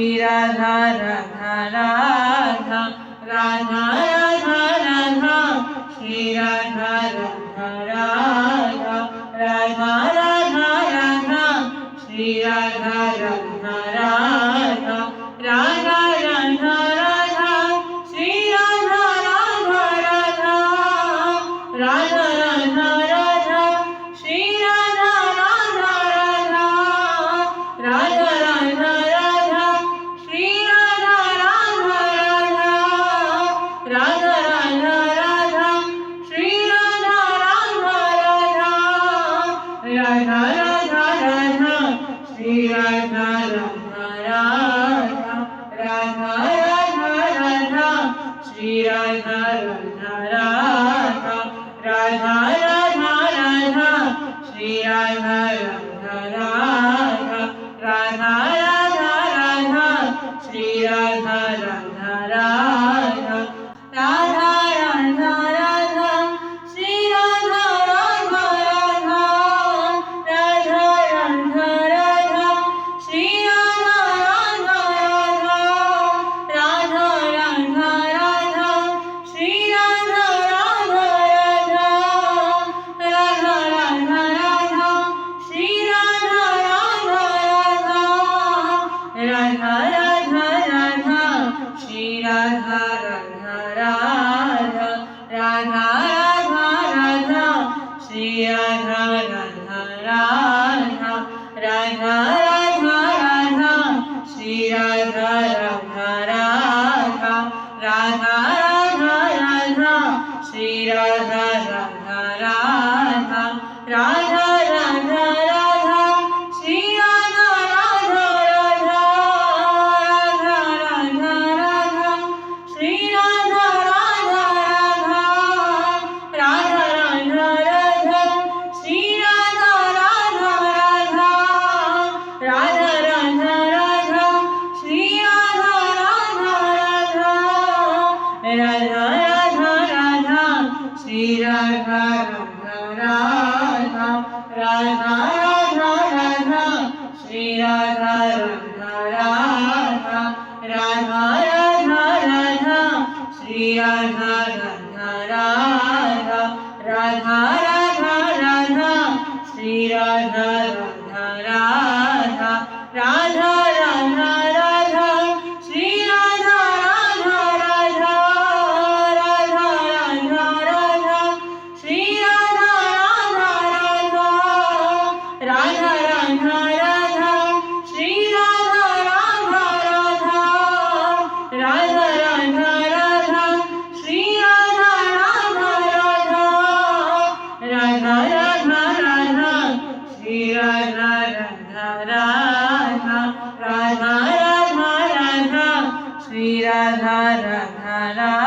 Shri Radha Radha Radha Radha Radha Radha Shri Radha Radha Radha Radha Radha Radha Shri Radha Radha Radha Radha Radha Radha Shri Radha Radha Radha Radha Radha Radha Shri Radha Radha Radha Radha Radha Radha Shri Radha Radha Radha Radha Radha Radha Shri Radha Radha Radha Radha Radha Radha Shri Radha Radha Radha Radha Radha Radha Shri Radha Radha Radha Radha Radha Radha Shri Radha Radha Radha Radha Radha Radha Shri Radha Radha Radha Radha Radha Radha Shri Radha Radha Radha Radha Radha Radha Shri Radha Radha Radha Radha Radha Shri Radha Radha Radha Radha Radha Radha Shri Radha Radha Radha Radha Radha Radha Shri Radha Radha Radha Radha Radha Radha Shri Radha Radha Radha Radha Radha Radha Shri Radha Radha Radha Radha Radha Radha Shri Radha Radha Radha Radha Radha Radha Shri Radha Radha Radha Radha Radha Shri Radha Radha Radha Radha Radha Radha Shri Radha Radha Radha Radha Radha Radha Shri Radha Radha Radha Radha Radha Radha Shri Radha Radha Radha Radha Radha Radha Shri Radha Radha Radha Radha Radha Radha Shri Radha Radha Radha Radha Radha Radha Shri Radha Radha Radha Radha Radha Radha Shri Radha Radha Radha Radha Radha Radha Shri Radha Radha Radha Radha Radha Radha Shri Radha Radha Radha Radha Radha Radha Shri Radha Radha Radha Radha Radha Radha Shri Radha Radha Radha Radha Radha Radha Shri Radha Radha Radha